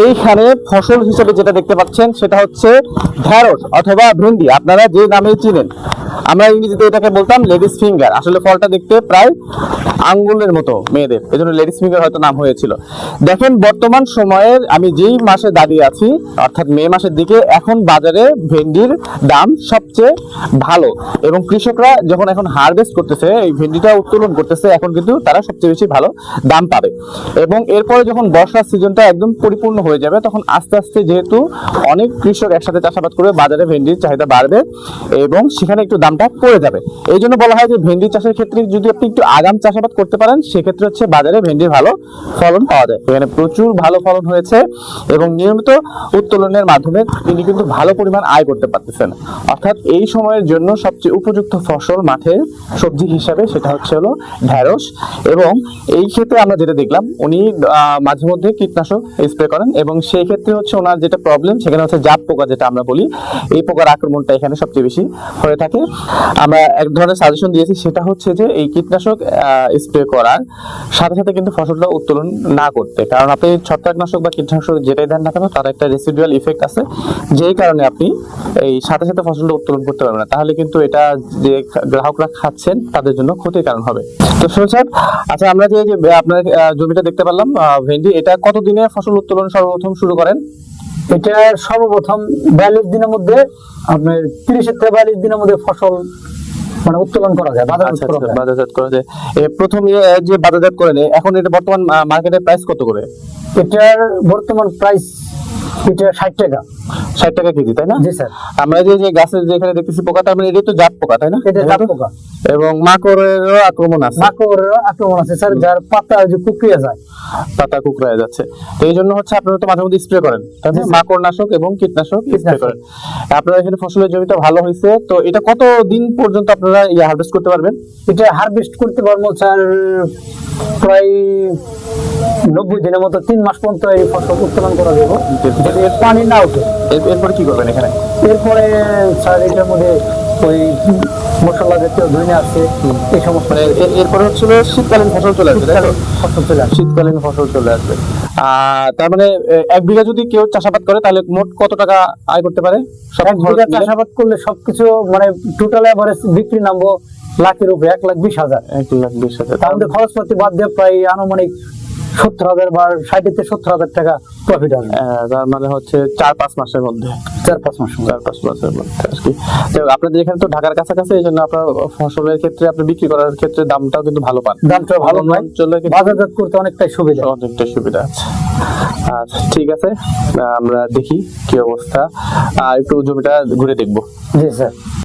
এইখানে ফসল হিসেবে যেটা দেখতে পাচ্ছেন সেটা হচ্ছে ঢেঁড়স অথবা ভেন্ডি, আপনারা যে নামে চিনেন। আমরা ইংরেজিতে এটাকে বলতাম লেডিস ফিঙ্গার। আসলে ফলটা দেখতে প্রায় আঙ্গুলের মতো মেয়েদের, এই জন্য লেডিস ফিঙ্গার হয়তো নাম হয়েছিল। দেখেন বর্তমান সময়ের আমি যেই মাসে দাঁড়িয়ে আছি, অর্থাৎ মে মাসের দিকে, এখন বাজারে ভেন্ডির দাম সবচেয়ে ভালো এবং কৃষকরা যখন এখন হারভেস্ট করতেছে, এই ভেন্ডিটা উত্তোলন করতেছে, এখন কিন্তু তারা সবচেয়ে বেশি ভালো দাম পাবে। এবং এরপরে যখন বর্ষার সিজনটা একদম পরিপূর্ণ হয়ে যাবে, তখন আস্তে আস্তে যেহেতু অনেক কৃষক একসাথে চাষাবাদ করে, বাজারে ভেন্ডির চাহিদা বাড়বে এবং সেখানে একটু দামটা পড়ে যাবে। এই জন্য বলা হয় যে ভেন্ডি চাষের ক্ষেত্রে যদি আপনি একটু আগাম চাষাবাদ করতে পারেন, সেক্ষেত্রে হচ্ছে বাজারে ভেন্ডির ভালো ফলন পাওয়া যায়। এখানে প্রচুর ভালো ফলন হয়েছে এবং নিয়মিত উত্তোলনের মাধ্যমে তিনি কিন্তু ভালো পরিমাণ আয় করতে পারতেছেন। অর্থাৎ এই সময়ের জন্য সবচেয়ে উপযুক্ত ফসল মাঠের সবজি হিসাবে সেটা হচ্ছে হলো ঢেঁড়স। এবং এই ক্ষেত্রে আমরা যেটা দেখলাম, উনি মাঝে মধ্যে কীটনাশক স্প্রে করেন এবং সেই ক্ষেত্রে হচ্ছে ওনার যেটা প্রবলেম, সেখানে হচ্ছে জাপ পোকা যেটা আমরা বলি, এই পোকার আক্রমণটা এখানে সবচেয়ে বেশি হয়ে থাকে। আমরা এক ধরনের সাজেশন দিয়েছি, সেটা হচ্ছে যে এই কীটনাশক স্প্রে করার সাথে সাথে কিন্তু ফসলটা উত্তোলন না করতে, কারণ আপনি ছত্রাকনাশক বা কীটনাশক যেটাই দেন না কেন, তার একটা রেসিডুয়াল ইফেক্ট আছে, যেই কারণে আপনি এই সাথে সাথে ফসলটা উত্তোলন করতে পারবেন না। তাহলে কিন্তু এটা যে গ্রাহকরা খাচ্ছেন তাদের জন্য ক্ষতির কারণ হবে। তো সোহেল সাহেব, আচ্ছা আমরা যে আপনার জমিটা দেখতে পারলাম ভেন্ডি, এটা কতদিনে ফসল উত্তোলন সর্বপ্রথম শুরু করেন? এটা সর্বপ্রথম 42 দিনের মধ্যে, আপনার 30 থেকে 42 দিনের মধ্যে ফসল মানে উত্তোলন করা যায়, বাজারজাত করা যায়। প্রথম যে বাজারজাত করেন, এখন এটা বর্তমান মার্কেটের প্রাইস কত করে? এটার বর্তমান প্রাইস এটা 60 টাকা। 60 টাকা কেজি, তাই না? জি স্যার। আমরা যে গাছের যেখানে দেখতেছি পোকা, তার মানে এটা তো জাপ পোকা, তাই না? এটা জাপ পোকা এবং মাকড়েরও আক্রমণ আছে। মাকড়ের আক্রমণ আছে স্যার, যার পাতা যে কুকড়িয়ে যায়, পাতা কুকড়ায় যাচ্ছে। তো এই জন্য হচ্ছে আপনারা তো মাঝে মধ্যে স্প্রে করেন, তাই না? মাকড়নাশক এবং কীটনাশক স্প্রে করেন। আপনারা এখানে ফসলের জমিটা ভালো হয়েছে, তো এটা কত দিন পর্যন্ত আপনারা হারভেস্ট করতে পারবেন? এটা হারভেস্ট করতে পারবো স্যার প্রায় 90 দিনের মতো, 3 মাস পর্যন্ত এই ফসল উত্তোলন করা যাবে যদি পানি না ওঠে। এরপরে কি করবেন এখানে? এরপরে স্যার এটার মধ্যে ওই মশলা জাতীয় ধনে আছে, এই সমস্ত। এরপরে হচ্ছিল শীতকালীন ফসল চলে আসবে, ফসল চলে আসবে, শীতকালীন ফসল চলে আসবে। তার মানে 1 বিঘা যদি কেউ চাষাবাদ করে, তাহলে মোট কত টাকা আয় করতে পারে? চাষাবাদ করলে সবকিছু মানে টোটাল এভারেজ বিক্রি নামবো লাখের উপরে, 1,20,000। 1,20,000। তার মধ্যে খরচপাতি বাদ দিয়ে প্রায় আনুমানিক 70,000 বা 60 থেকে 70,000 টাকা প্রফিট আসবে। তার মানে হচ্ছে 4-5 মাসের মধ্যে, 4-5 মাসের মধ্যে আর কি। তো আপনাদের এখানে তো ঢাকার কাছাকাছি, এই জন্য আপনার ফসলের ক্ষেত্রে, আপনি বিক্রি করার ক্ষেত্রে দামটাও কিন্তু ভালো পান। দামটা ভালো নয়, বাজারজাত করতে অনেকটাই সুবিধা আছে। আচ্ছা ঠিক আছে, আমরা দেখি কি অবস্থা, একটু জমিটা ঘুরে দেখবো। জি স্যার।